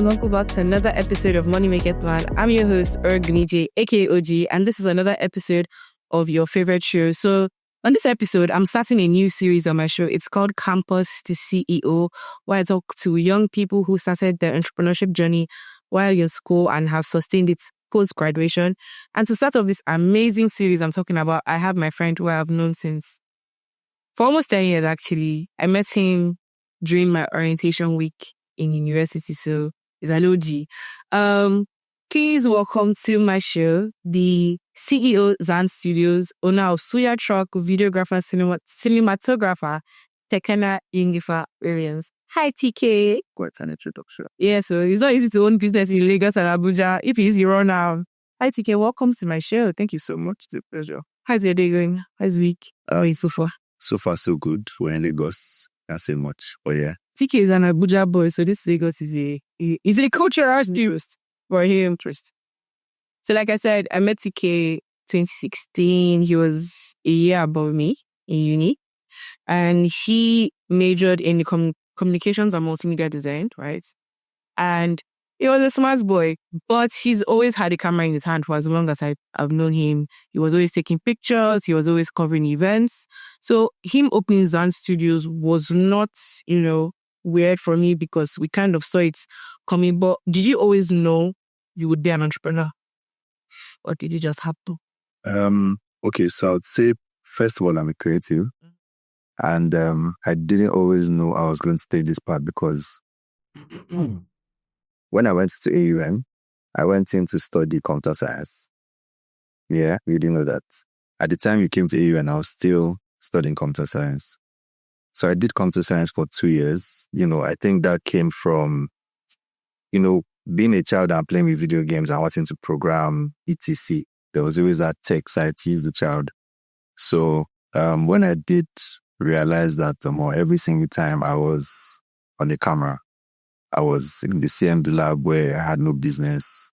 welcome back to another episode of Money Maketh Man. I'm your host, Ergnije, aka OG, and this is another episode of your favorite show. So on this episode, I'm starting a new series on my show. It's called Campus to CEO, where I talk to young people who started their entrepreneurship journey while in school and have sustained it post-graduation. And to start off this amazing series I'm talking about, I have my friend who I've known for almost 10 years, actually. I met him during my orientation week in university, so it's an OG. Please welcome to my show the CEO, Zahn Studios, owner of Suya Truck, videographer, cinematographer, Tekena Nyingifa Williams. Hi, TK. Quite an introduction. Yeah, so it's not easy to own business in Lagos and Abuja. If it's you run now. Hi, TK. Welcome to my show. Thank you so much. It's a pleasure. How's your day going? How's the week? How are you so far? So far, so good. We're in Lagos. Can't say much, but yeah. TK is an Abuja boy, so this Lagos is a cultural tourist for him. So like I said, I met TK 2016. He was a year above me in uni. And he majored in communications and multimedia design, right? And he was a smart boy, but he's always had a camera in his hand for as long as I've known him. He was always taking pictures. He was always covering events. So him opening Zahn Studios was not, weird for me because we kind of saw it coming. But did you always know you would be an entrepreneur? Or did it just happen? Okay, so I would say, first of all, I'm a creative. And I didn't always know I was going to take this path because when I went to AUM, I went in to study computer science. Yeah, you didn't know that. At the time you came to AUM, I was still studying computer science. So I did computer science for 2 years. I think that came from, being a child and playing with video games and wanting to program, etc. There was always that tech side to use the child. So when I did realize that every single time I was on the camera, I was in the CMD lab where I had no business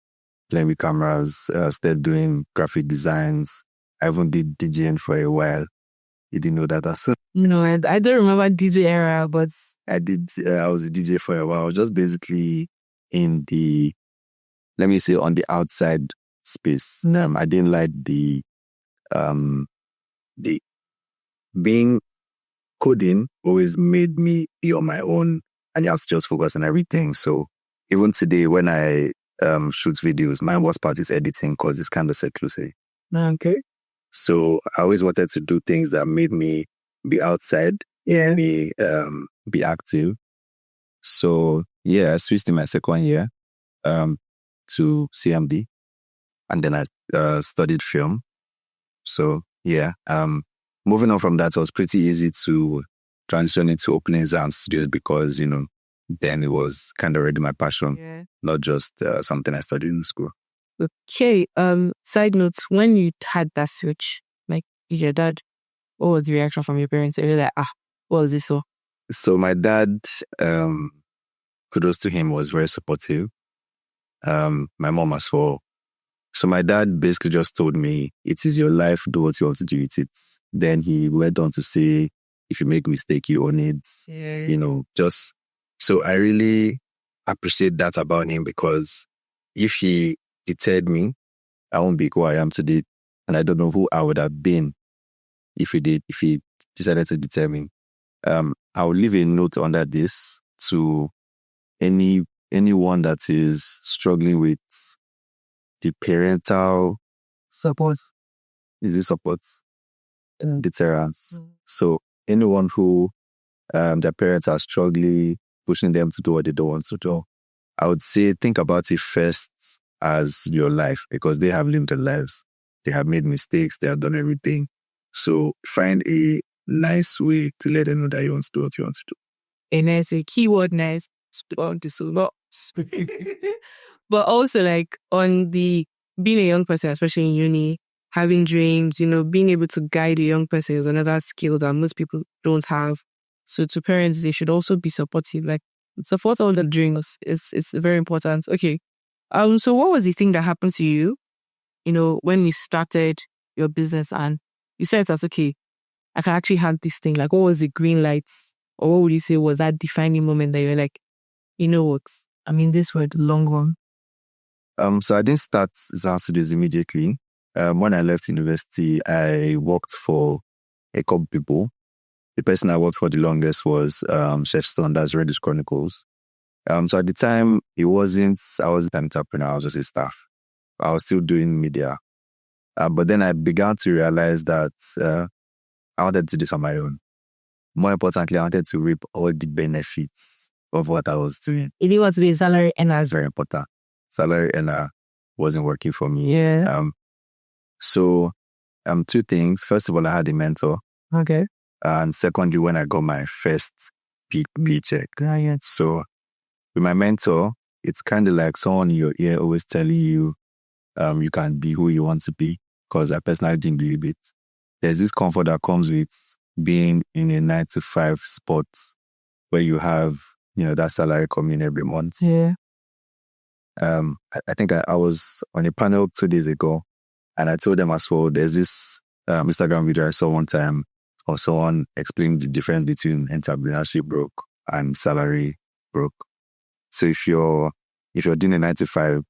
playing with cameras, started doing graphic designs. I even did DJing for a while. You didn't know that as well? No, I don't remember DJ era, but I did. I was a DJ for a while. I was just basically in the, let me say, on the outside space. I didn't like the being coding always made me be on my own and you have to just focus on everything. So even today when I shoot videos, my worst part is editing because it's kind of seclusive. Okay. So I always wanted to do things that made me be outside, be active. So yeah, I switched in my second year to CMD, and then I studied film. So yeah, moving on from that, it was pretty easy to transition into opening Zahn Studios because, then it was kind of already my passion, not just something I studied in school. Okay, side note, when you had that switch, like, did your dad, what was the reaction from your parents? They were like, what was this so? So my dad, kudos to him, was very supportive. My mom as well. So my dad basically just told me, it is your life, do what you want to do with it. Then he went on to say, if you make a mistake, you own it. So I really appreciate that about him because if he deterred me, I won't be who I am today. And I don't know who I would have been if he decided to deter me. I will leave a note under this to anyone that is struggling with the parental Support. Is it support? Deterrence. So anyone who their parents are struggling, pushing them to do what they don't want to do, I would say think about it first as your life because they have lived their lives. They have made mistakes. They have done everything. So find a nice way to let them know that you want to do what you want to do. A nice way. Keyword nice. But also like on the being a young person, especially in uni, having dreams, being able to guide a young person is another skill that most people don't have. So to parents, they should also be supportive. Like support all the dreams. It's very important. Okay. So what was the thing that happened to you, when you started your business and you said that's okay, I can actually have this thing. Like what was the green lights? Or what would you say was that defining moment that you're like, you know what? this for the long run? So I didn't start Zahn Studios immediately. When I left university, I worked for a couple people. The person I worked for the longest was Chef Stone, that's Reddish Chronicles. So at the time, I wasn't an entrepreneur, I was just a staff. I was still doing media. But then I began to realize that I wanted to do this on my own. More importantly, I wanted to reap all the benefits of what I was doing. It was with salary earner. That's very important. Salary earner wasn't working for me. Yeah. So, two things. First of all, I had a mentor. Okay. And secondly, when I got my first paycheck. Yeah. So, with my mentor, it's kind of like someone in your ear always telling you, you can be who you want to be. Because I personally didn't believe it. There's this comfort that comes with being in a 9-to-5 spot where you have, that salary coming every month. Yeah. I think I was on a panel 2 days ago, and I told them as well, there's this Instagram video I saw one time of someone explaining the difference between entrepreneurship broke and salary broke. So if you're doing a 9-to-5,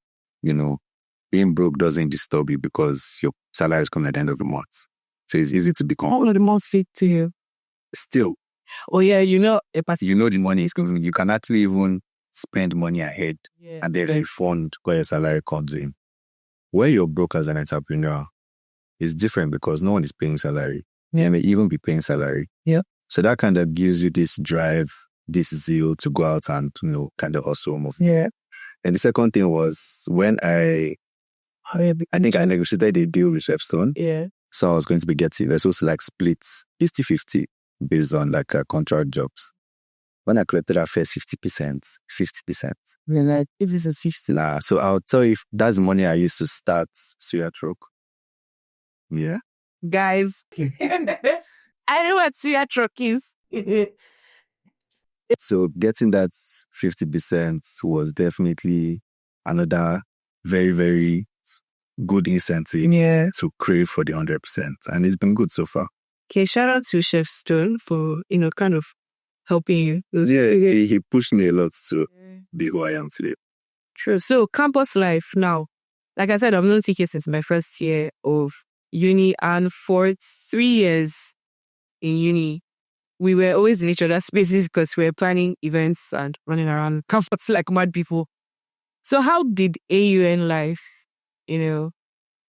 being broke doesn't disturb you because your salary is coming at the end of the month. So it's easy to become. All of the months fit to you. Still. Oh yeah, the money is coming. You can actually even spend money ahead and then refund where your salary comes in. Where you're broke as an entrepreneur is different because no one is paying salary. You may even be paying salary. Yeah. So that kind of gives you this drive, this zeal to go out and, kind of also move. Yeah. And the second thing was when I think I negotiated a deal with Chef Stone. Yeah. So I was going to be getting, we're supposed to like split 50-50 based on like contract jobs. When I collected our first 50%. We're like, if this is 50. Nah, so I'll tell you if that's the money I used to start Suya Truck. Yeah. Guys, I know what Suya Truck is. So getting that 50% was definitely another very, very good incentive to crave for the 100%. And it's been good so far. Okay, shout out to Chef Stone for, kind of helping you. He pushed me a lot to be who I am today. True. So campus life now. Like I said, I've known TK since my first year of uni, and for 3 years in uni, we were always in each other's spaces because we were planning events and running around campus like mad people. So how did AUN life,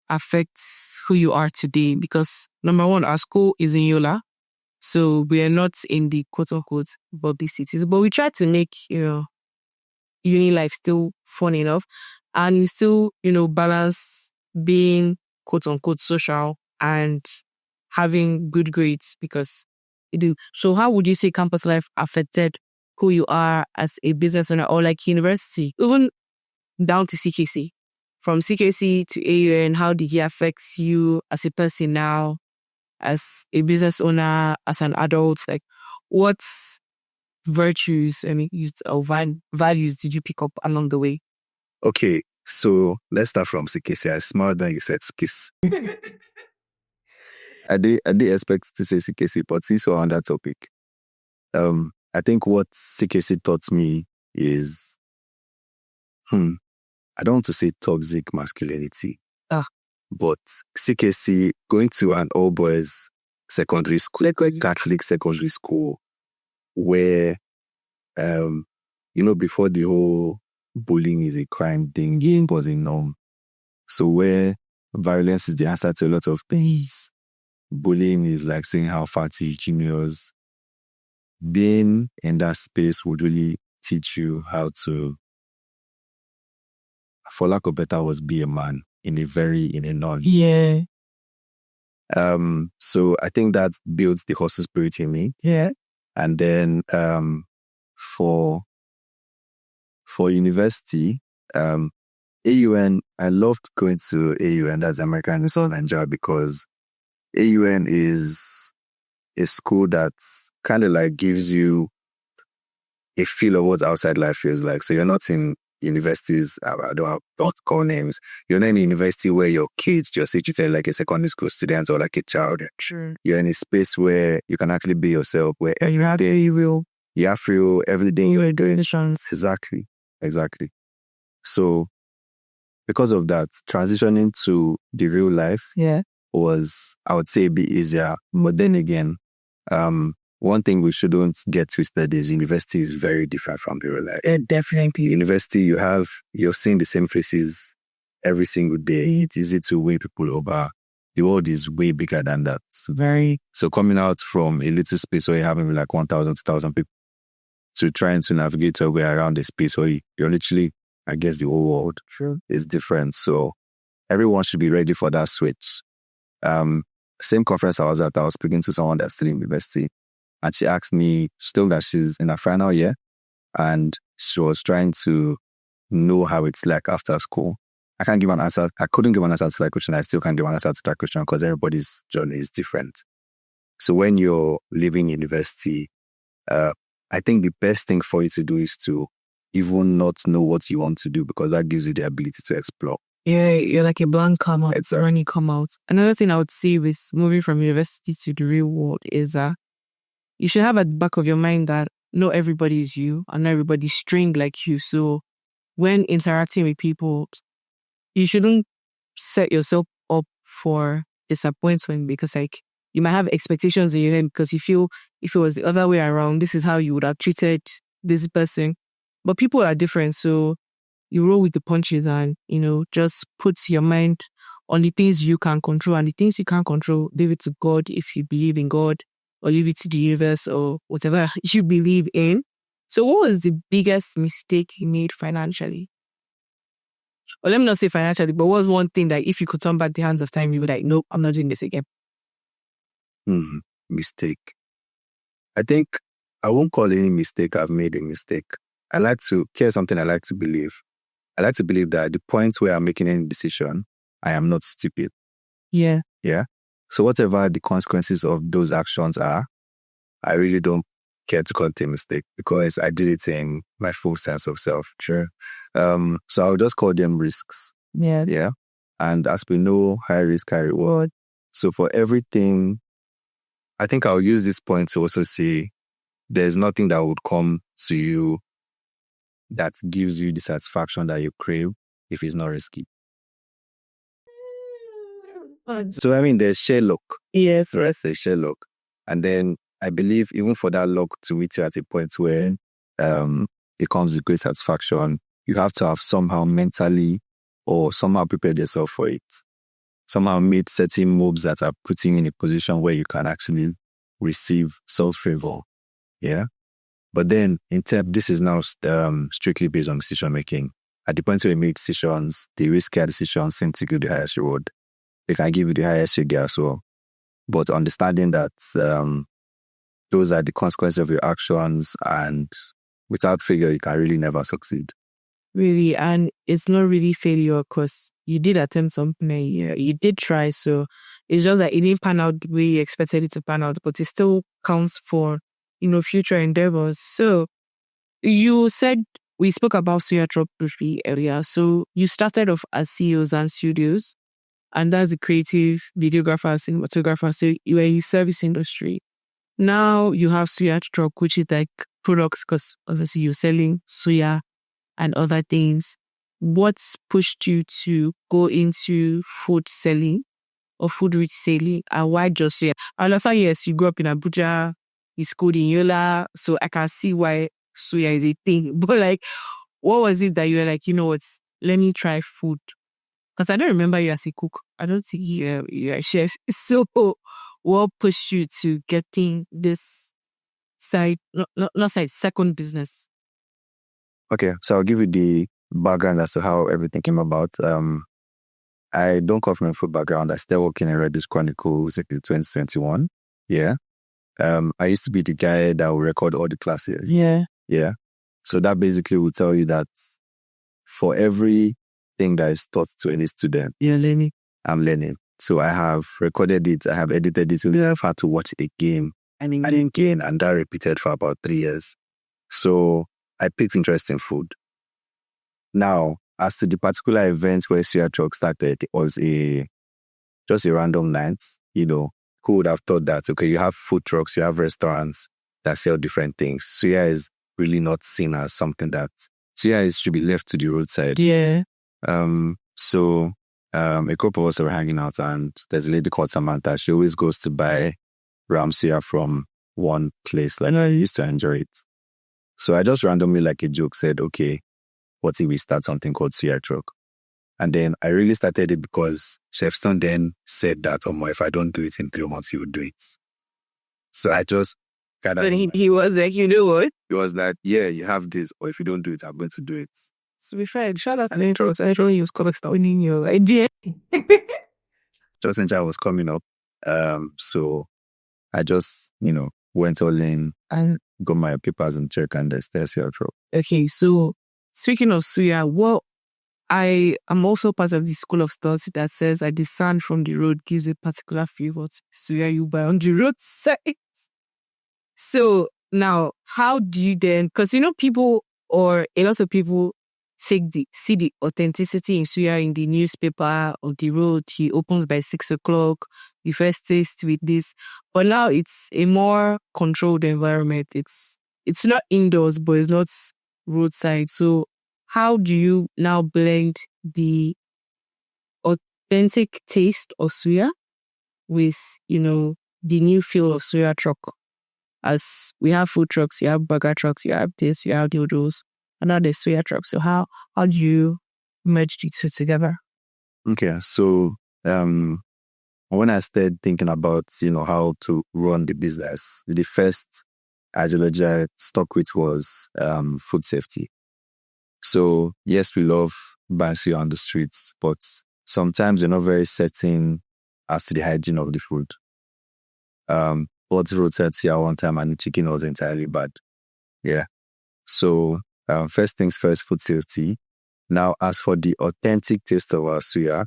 affect who you are today? Because number one, our school is in Yola. So we are not in the quote-unquote bubbly cities, but we try to make, uni life still fun enough, and we still, balance being quote-unquote social and having good grades because you do. So how would you say campus life affected who you are as a business owner or like university, even down to CKC? From CKC to AUN, how did it affect you as a person now? As a business owner, as an adult, like what virtues or values did you pick up along the way? Okay, so let's start from CKC. I smiled when you said CKC. I did expect to say CKC, but since we're on that topic, I think what CKC taught me is, I don't want to say toxic masculinity. But CKC, going to an all-boys secondary school, like a Catholic secondary school, where, before the whole bullying is a crime thing, was a norm. So where violence is the answer to a lot of things, bullying is like saying how fatty juniors. Being in that space would really teach you how to, for lack of better words, be a man. In a non. Yeah. So I think that builds the hustle spirit in me. Yeah. And then for university, AUN, I loved going to AUN, that's American Universal Nigeria, because AUN is a school that kind of like gives you a feel of what outside life feels like. So you're not in universities, I don't call names. You're not in a university where your kids just treated like a secondary school student or like a child. Sure. You're in a space where you can actually be yourself, where you have free will every day. You are doing the chance. Exactly. Exactly. So because of that, transitioning to the real life was, I would say, a bit easier. But then again, one thing we shouldn't get twisted is university is very different from the real life. Definitely. University, you're seeing the same faces every single day. It's easy to win people over. The world is way bigger than that. Very. So coming out from a little space where you're having like 1,000, 2,000 people to trying to navigate your way around a space where you're literally, I guess the whole world is different. So everyone should be ready for that switch. Same conference I was at, I was speaking to someone that's still in university, and she asked me, still that she's in her final year, and she was trying to know how it's like after school. I can't give an answer. I couldn't give an answer to that question. I still can't give an answer to that question because everybody's journey is different. So when you're leaving university, I think the best thing for you to do is to even not know what you want to do, because that gives you the ability to explore. Yeah, you're like a blank come out when you come out. Another thing I would say with moving from university to the real world is that you should have at the back of your mind that not everybody is you and not everybody's trained like you. So when interacting with people, you shouldn't set yourself up for disappointment, because like you might have expectations in your head because you feel if it was the other way around, this is how you would have treated this person. But people are different, so you roll with the punches and, just put your mind on the things you can control, and the things you can't control, leave it to God if you believe in God, or leave it to the universe or whatever you believe in. So what was the biggest mistake you made financially? Or let me not say financially, but what was one thing that if you could turn back the hands of time, you would like, nope, I'm not doing this again? Mistake. I think I won't call any mistake I've made a mistake. Here's something I like to believe. I like to believe that at the point where I'm making any decision, I am not stupid. Yeah. Yeah. So whatever the consequences of those actions are, I really don't care to call it a mistake because I did it in my full sense of self. Sure. So I'll just call them risks. Yeah. Yeah. And as we know, high risk, high reward. So for everything, I think I'll use this point to also say there's nothing that would come to you that gives you the satisfaction that you crave if it's not risky. So, I mean, there's sheer luck. Yes. Right? There's sheer luck. And then I believe even for that luck to meet you at a point where it comes with great satisfaction, you have to have somehow mentally or somehow prepared yourself for it. Somehow made certain moves that are putting you in a position where you can actually receive self-favor. Yeah. But then this is now strictly based on decision making. At the point where you make decisions, the riskier decisions seem to give the highest reward. They can give you the highest figure as well. But understanding that those are the consequences of your actions, and without failure, you can really never succeed. Really, and it's not really failure because you did attempt something a year. You did try, so it's just that it didn't pan out the way you expected it to pan out, but it still counts for, future endeavors. So you said we spoke about Suya Truck briefly earlier. So you started off as CEO of Zahn Studios, and that's the creative videographer, cinematographer. So you were in the service industry. Now you have Suya Truck, which is like products, because obviously you're selling suya and other things. What's pushed you to go into food selling or food retailing, and why just suya? I understand, yes, you grew up in Abuja, you schooled in Yola, so I can see why suya is a thing. But like, what was it that you were like, you know what, let me try food? Because I don't remember you as a cook. I don't think you're a chef. So what pushed you to getting this side, not side, second business? Okay, so I'll give you the background as to how everything came about. I don't come from a food background. I started working in Reddish Chronicles in 2021. Yeah. I used to be the guy that would record all the classes. Yeah. Yeah. So that basically will tell you that for everything that is taught to any student, I'm learning. So I have recorded it, I have edited it, and I've had to watch it again and again, and that repeated for about 3 years. So I picked interest in food. Now, as to the particular event where Suya Truck started, it was just a random night. Who would have thought that, okay, you have food trucks, you have restaurants that sell different things. Suya is really not seen as something that Suya is should be left to the roadside. Yeah. So a couple of us were hanging out, and there's a lady called Samantha. She always goes to buy ram suya from one place. Like, I used to enjoy it. So I just randomly, like a joke, said, okay, what if we start something called Suya Truck? And then I really started it because Chef Stone then said that, if I don't do it in 3 months, he would do it. So I just kind of... But he was like, you know what? He was like, yeah, you have this, or if you don't do it, I'm going to do it. To be fair, shout out to the intros. I really was kind of starting your idea. Just when I was coming up. So I just, went all in and got my papers and check, and there's Suya Truck. Okay, so speaking of Suya, I am also part of the school of thought that says that the sand from the road gives a particular flavor to Suya you buy on the roadside. So now, how do you then, because people, or a lot of people see the authenticity in Suya in the newspaper or the road. He opens by 6 o'clock. You first taste with this, but now it's a more controlled environment. It's not indoors, but it's not roadside. So how do you now blend the authentic taste of Suya with, the new feel of Suya Truck? As we have food trucks, you have burger trucks, you have this, you have noodles, and now there's Suya Truck. So how do you merge the two together? Okay, so when I started thinking about, how to run the business, the first ideology I stuck with was food safety. So yes, we love buying Suya on the streets, but sometimes you're not very certain as to the hygiene of the food. Bought roadside Suya one time and the chicken was entirely bad. Yeah. So first things first, food safety. Now, as for the authentic taste of our Suya,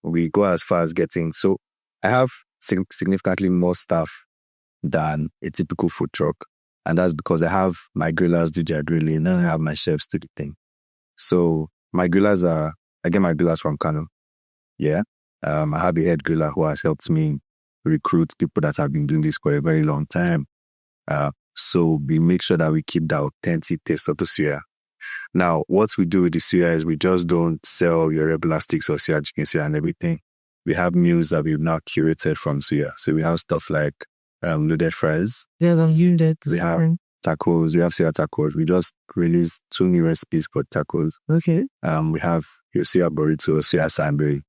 we go as far as getting... So I have significantly more staff than a typical food truck. And that's because I have my grillers do their grilling and I have my chefs do the thing. So I get my grillers from Kano. Yeah. I have a head griller who has helped me recruit people that have been doing this for a very long time. So we make sure that we keep the authentic taste of the Suya. Now, what we do with the Suya is we just don't sell your regular sticks of Suya, chicken Suya and everything. We have meals that we've now curated from Suya. So we have stuff like loaded fries. Yeah, loaded. We have tacos. We have Suya tacos. We just released 2 new recipes for tacos. Okay. We have your Suya burrito, Suya sambe,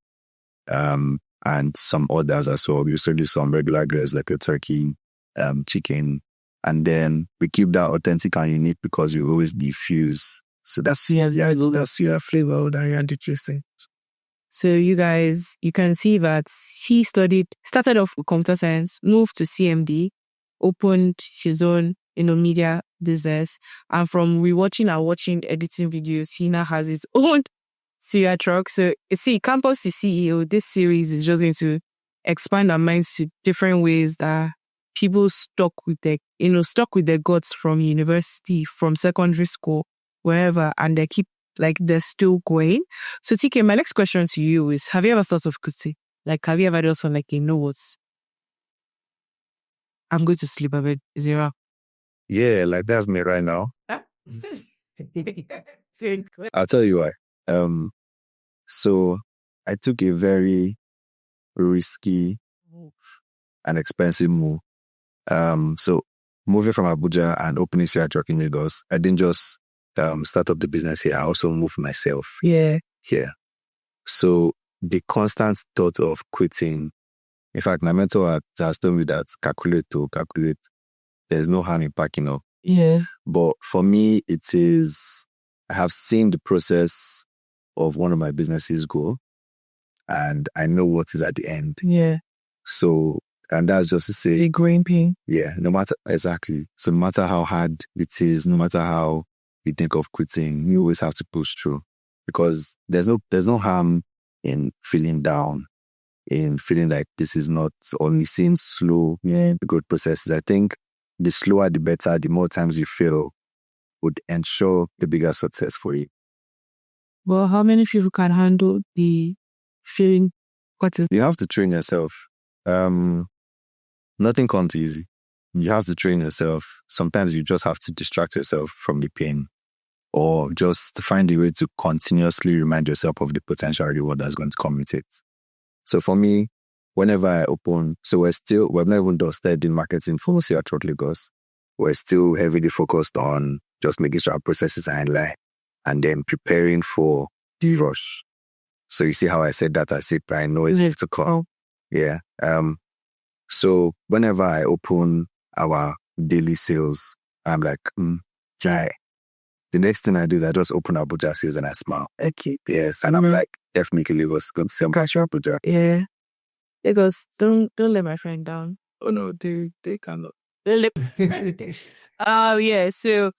and some others as well. We also do some regular grills like your turkey, chicken. And then we keep that authentic and unique because we always diffuse. So that's Suya flavor and interesting. So you guys, you can see that he started off with computer science, moved to CMD, opened his own, media business. And from rewatching and watching editing videos, he now has his own Suya Truck. So you see, Campus to CEO, this series is just going to expand our minds to different ways that people stuck with their guts from university, from secondary school, wherever, and they're still going. So TK, my next question to you is, have you ever thought of quitting? Like, have you ever done something like, what? I'm going to sleep a bit. Is it wrong? Yeah, like that's me right now. I'll tell you why. So I took a very risky and expensive move. So moving from Abuja and opening Suya Truck in Lagos, I didn't just start up the business here. I also moved myself. Yeah. Here. So the constant thought of quitting. In fact, my mentor has told me that calculate. There's no harm in packing up. Yeah. But for me, it is, I have seen the process of one of my businesses go, and I know what is at the end. Yeah. So, and that's just to say, the growing pain. Yeah, exactly. So no matter how hard it is, no matter how you think of quitting, you always have to push through, because there's no harm in feeling down, in feeling like this is not, only seeing slow growth processes. I think the slower, the better, the more times you fail would ensure the bigger success for you. Well, how many people can handle the feeling? You have to train yourself. Nothing comes easy. You have to train yourself. Sometimes you just have to distract yourself from the pain. or just find a way to continuously remind yourself of the potential reward that's going to come with it. So for me, whenever I open, we've not even just started in marketing for Suya Truck Lagos. We're still heavily focused on just making sure our processes are in line and then preparing for the rush. So you see how I said that? I said, I know it's to come. Yeah. So whenever I open our daily sales, I'm like, Jai. The next thing I do, I just open Abuja sales and I smile. Okay. Yes. And I'm like, definitely Lagos going to sell Abuja. Yeah. Lagos, don't let my friend down. Oh no, they cannot. Yeah. So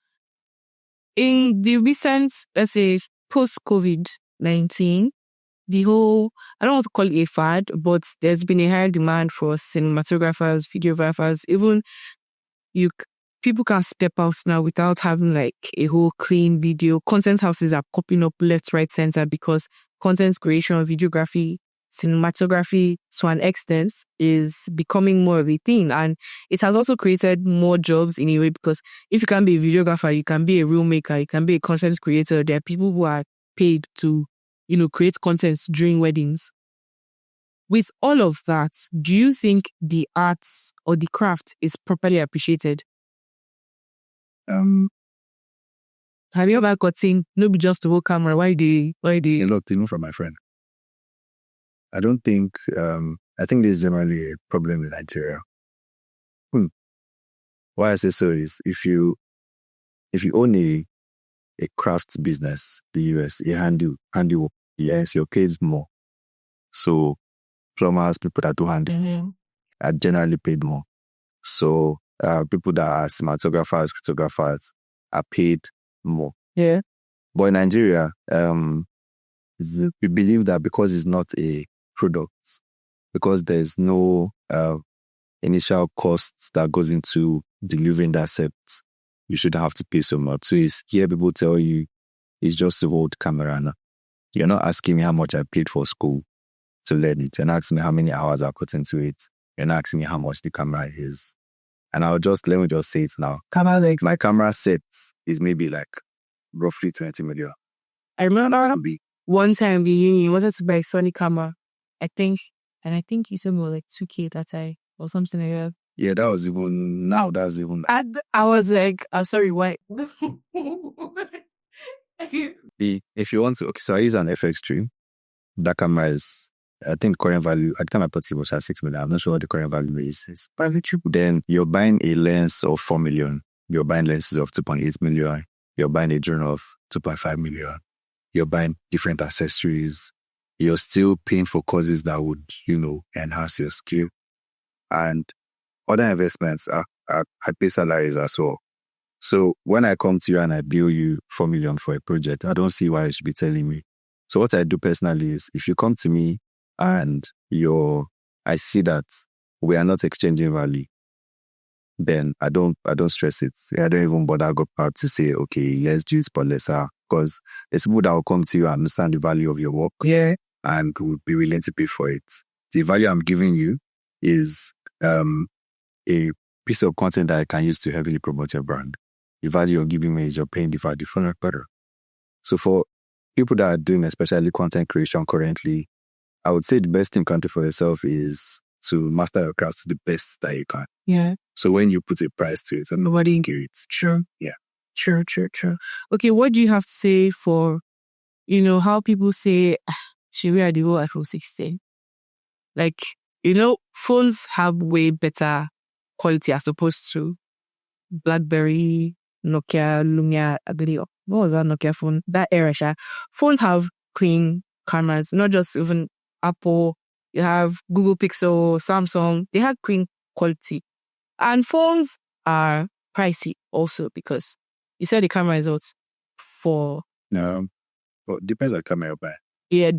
in the recent, let's say, post-COVID-19, the whole, I don't want to call it a fad, but there's been a higher demand for cinematographers, videographers, even people can step out now without having like a whole clean video. Content houses are popping up left, right, center because content creation, videography, cinematography to an extent is becoming more of a thing. And it has also created more jobs in a way because if you can be a videographer, you can be a reel maker, you can be a content creator. There are people who are paid to, create content during weddings. With all of that, do you think the arts or the craft is properly appreciated? Have you ever gotten no be just the whole camera? Why do A lot, even from my friend. I don't think I think there's generally a problem in Nigeria. Why I say so is if you own a craft business, the US, a handiwork, yes, you're paid more. So plumbers, people that do handiwork are generally paid more. So people that are cinematographers, photographers are paid more. Yeah. But in Nigeria, we believe that because it's not a product, because there's no initial costs that goes into delivering that set, you shouldn't have to pay so much. So it's hear people tell you it's just a old camera. Now. You're not asking me how much I paid for school to learn it. You're not asking me how many hours I put into it. You're not asking me how much the camera is. And let me just say it now. My camera set is maybe like roughly 20 million. I remember one time you wanted to buy a Sony camera, I think you told me like 2K that time or something like that. Yeah, that's even. I was like, I'm sorry, why? If you want to, okay, so I use an FX3. That camera is, I think current value, at the time I bought it was at 6 million. I'm not sure what the current value is. It's probably cheap. Then you're buying a lens of 4 million. You're buying lenses of 2.8 million. You're buying a drone of 2.5 million. You're buying different accessories. You're still paying for courses that would, enhance your skill. And other investments, I pay salaries as well. So when I come to you and I bill you 4 million for a project, I don't see why you should be telling me. So what I do personally is if you come to me and I see that we are not exchanging value, then I don't stress it. I don't even bother go out to say, okay, let's do it for lesser. Because it's people that will come to you and understand the value of your work. Yeah. And would be willing to pay for it. The value I'm giving you is a piece of content that I can use to heavily promote your brand. The value you're giving me is you're paying the value for it better. So for people that are doing especially content creation currently, I would say the best thing you can do for yourself is to master your craft to the best that you can. Yeah. So when you put a price to it, nobody can get it. True. Yeah. True. Okay, what do you have to say for, how people say, should we have the whole iPhone 16? Like, phones have way better quality as opposed to BlackBerry, Nokia, Lumia, Adelio. What was that Nokia phone? That era, phones have clean cameras, not just even Apple. You have Google Pixel, Samsung. They have clean quality. And phones are pricey also because you said the camera is out for... No, but depends on camera you buy. Yeah,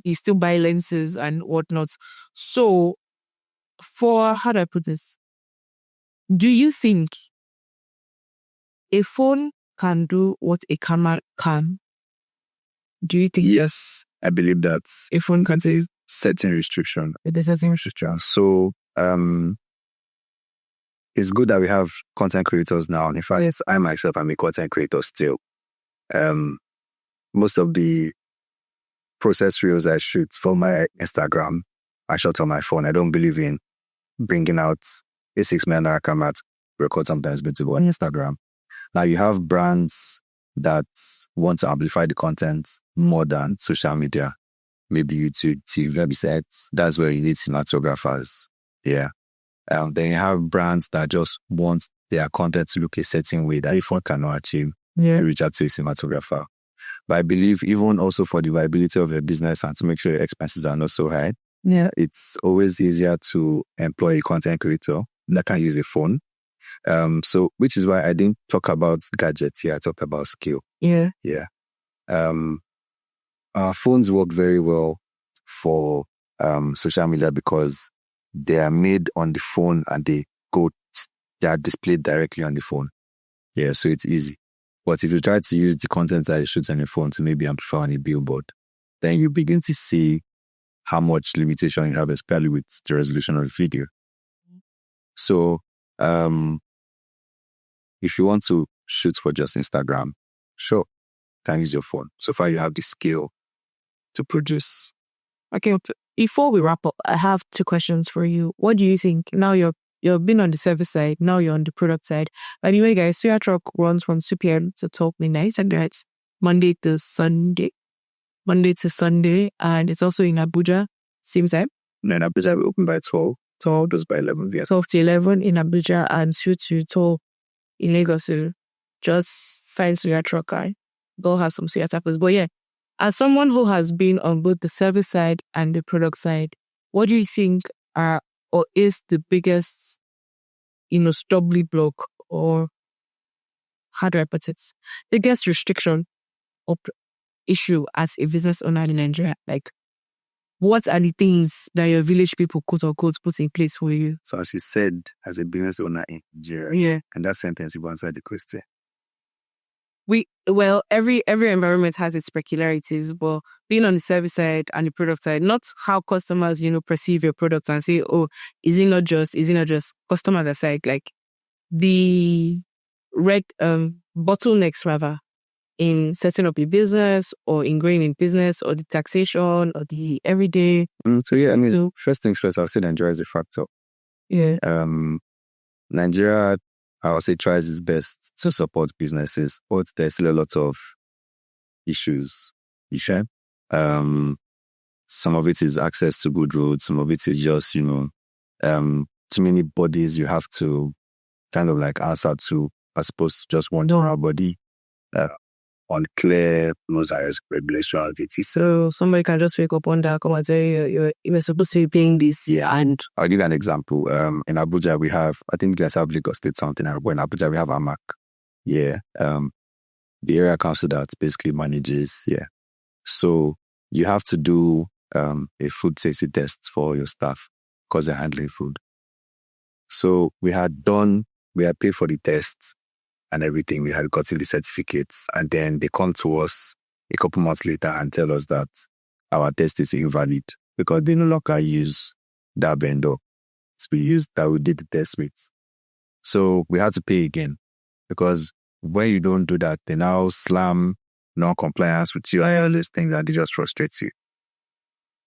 you still buy lenses and whatnot. So, how do I put this? Do you think a phone can do what a camera can? Do you think? Yes, I believe that a phone can say certain restriction. It is certain restriction. So, it's good that we have content creators now. In fact, I myself am a content creator still. Most of the process reels I shoot for my Instagram, I shot on my phone. I don't believe in bringing out a 6 million camera to record sometimes visible on Instagram. Now you have brands that want to amplify the content more than social media, maybe YouTube, TV, websites. That's where you need cinematographers. Yeah. Then you have brands that just want their content to look a certain way that if one cannot achieve, you reach out to a cinematographer. But I believe even also for the viability of your business and to make sure your expenses are not so high, it's always easier to employ a content creator that can use a phone. So which is why I didn't talk about gadgets here. I talked about skill. Yeah. Our phones work very well for social media because they are made on the phone and they are displayed directly on the phone. Yeah, so it's easy. But if you try to use the content that you shoot on your phone to maybe amplify on a billboard, then you begin to see how much limitation you have, especially with the resolution of the video. So if you want to shoot for just Instagram, sure, you can use your phone. So far you have the skill to produce. Okay, before we wrap up, I have 2 questions for you. What do you think? Now you've been on the service side, now you're on the product side. By the way, guys, Suya Truck runs from 2 p.m. to 12 midnight, and it's Monday to Sunday, and it's also in Abuja, same time. No, in Abuja, we open by 12. 12 goes by 11. Yeah. 12 to 11 in Abuja and 2 to 12 in Lagos. So just find Suya Truck, guy. Go have some Suya tappers. But yeah, as someone who has been on both the service side and the product side, what do you think are or is the biggest, stumbling block, or how do I put it? Biggest restriction or issue as a business owner in Nigeria? Like, what are the things that your village people, quote unquote, put in place for you? So as you said, as a business owner in Nigeria, and that sentence, you answered the question. Every environment has its peculiarities, but being on the service side and the product side, not how customers, perceive your product and say, oh, is it not just customers aside, like the bottlenecks rather in setting up a business or in growing in business or the taxation or the everyday. First things first, I'll say Nigeria is a factor. Yeah. Nigeria, I would say, tries its best to support businesses, but there's still a lot of issues. Some of it is access to good roads. Some of it is just, too many bodies you have to kind of like answer to, as opposed to just one general body. Unclear regulations. So somebody can just wake up one day, come and say, you're supposed to be paying this. Yeah. And I'll give you an example. In Abuja, we have, I think you guys have Lagos State something, but in Abuja, we have AMAC. Yeah. The area council that basically manages. Yeah. So you have to do a food safety test for your staff because they're handling food. So we had paid for the tests and everything. We had gotten the certificates, and then they come to us a couple months later and tell us that our test is invalid because they no longer use that vendor. We used that we did the test with. So we had to pay again because when you don't do that, they now slam non-compliance with you. I always think that they just frustrate you.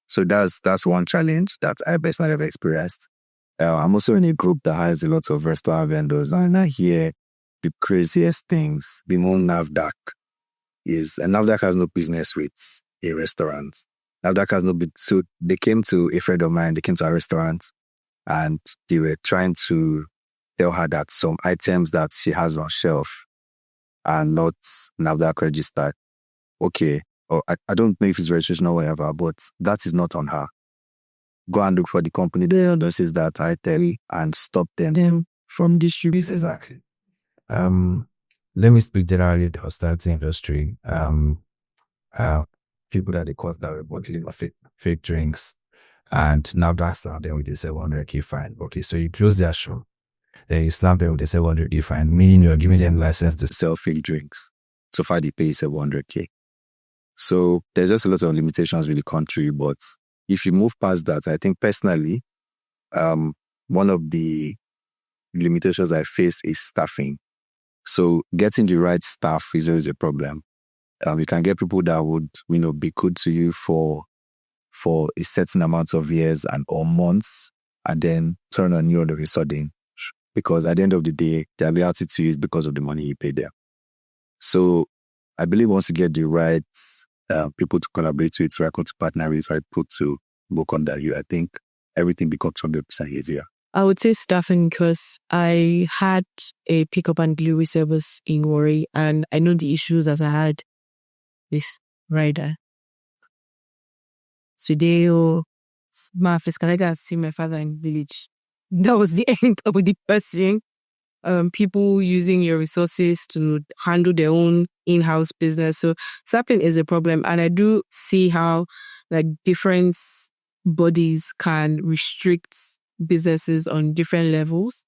So that's one challenge that I personally have experienced. I'm also in a group that has a lot of restaurant vendors, and I hear the craziest things. The more NAFDAC is, and NAFDAC has no business with a restaurant. NAFDAC has no business. So they came to a friend of mine, they came to our restaurant, and they were trying to tell her that some items that she has on shelf are not NAFDAC registered. Okay, or I don't know if it's registration or whatever, but that is not on her. Go and look for the company that notices that item and stop them from distributing. Exactly. Let me speak generally the hospitality industry. People that they caught that were bottling fake drinks, and now that's them with the 700K fine. Okay, so you close their shop, then you slap them with the 700K fine, meaning you're giving them license to sell fake drinks. So far they pay 700K. So there's just a lot of limitations with the country, but if you move past that, I think personally, one of the limitations I face is staffing. So getting the right staff is always a problem. You can get people that would, be good to you for a certain amount of years or months, and then turn on you all of a sudden. Because at the end of the day, their loyalty to you is because of the money you pay them. So I believe once you get the right people to collaborate with, right people to partner with, right people to work under you, I think everything becomes 100% easier. I would say staffing, because I had a pickup and delivery service in Warri, and I know the issues that I had this rider. So my office, can I go see my father in the village? That was the end of the person. People using your resources to handle their own in-house business. So staffing is a problem, and I do see how different bodies can restrict businesses on different levels.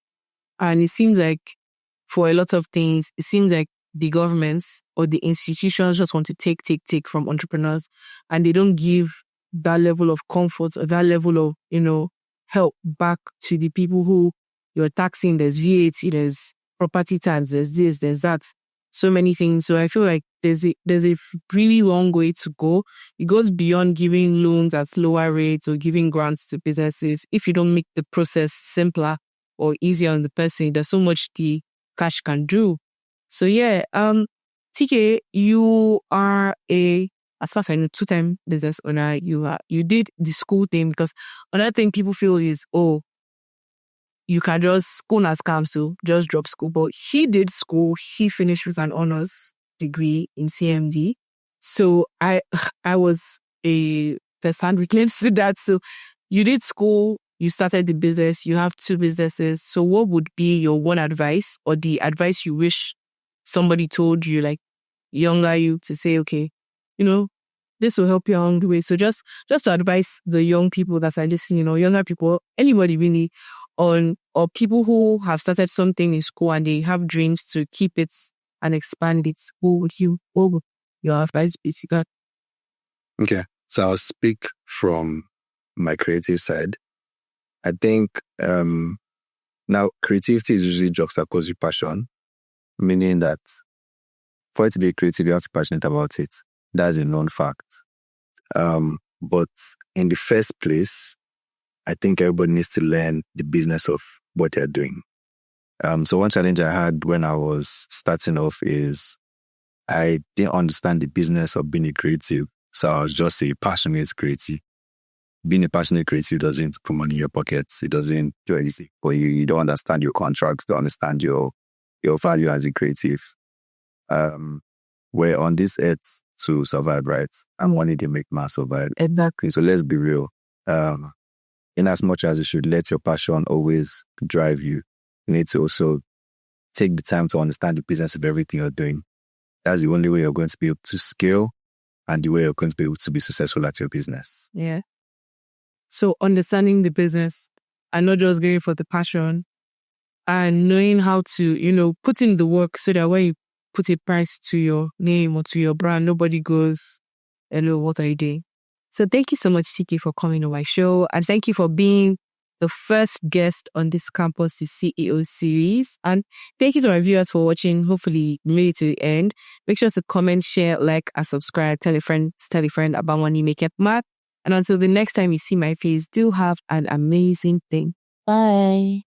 And it seems like for a lot of things, it seems like the governments or the institutions just want to take from entrepreneurs, and they don't give that level of comfort or that level of, help back to the people who you're taxing. There's VAT, there's property tax, there's this, there's that, so many things. So I feel like there's a really long way to go. It goes beyond giving loans at lower rates or giving grants to businesses. If you don't make the process simpler or easier on the person, there's so much the cash can do. So yeah, TK, you are as far as I know, 2-time business owner. You did the school thing, because another thing people feel is, you can just school as scam, so just drop school. But he did school. He finished with an honors degree in CMD. So I was a first-hand witness to that. So you did school, you started the business, you have 2 businesses. So what would be your one advice, or the advice you wish somebody told you, like younger you, to say, okay, this will help you along the way? So just to advise the young people that are listening, younger people, anybody really, or people who have started something in school and they have dreams to keep it and expand it. What would your advice basically? Okay, so I'll speak from my creative side. I think now creativity is usually juxtaposed with passion, meaning that for it to be creative, you have to be passionate about it. That's a known fact. But in the first place, I think everybody needs to learn the business of what they're doing. So one challenge I had when I was starting off is I didn't understand the business of being a creative. So I was just a passionate creative. Being a passionate creative doesn't put money in your pockets. It doesn't do anything for you. You don't understand your contracts, don't understand your value as a creative. We're on this earth to survive, right? And money to make man survive. Exactly. So let's be real. In as much as you should let your passion always drive you, you need to also take the time to understand the business of everything you're doing. That's the only way you're going to be able to scale, and the way you're going to be able to be successful at your business. Yeah. So understanding the business and not just going for the passion, and knowing how to, put in the work, so that when you put a price to your name or to your brand, nobody goes, hello, what are you doing? So thank you so much, TK, for coming on my show. And thank you for being the first guest on this Campus to CEO series. And thank you to my viewers for watching. Hopefully you made it to the end. Make sure to comment, share, like, and subscribe. Tell a friend about Money Maketh Man. And until the next time you see my face, do have an amazing day. Bye.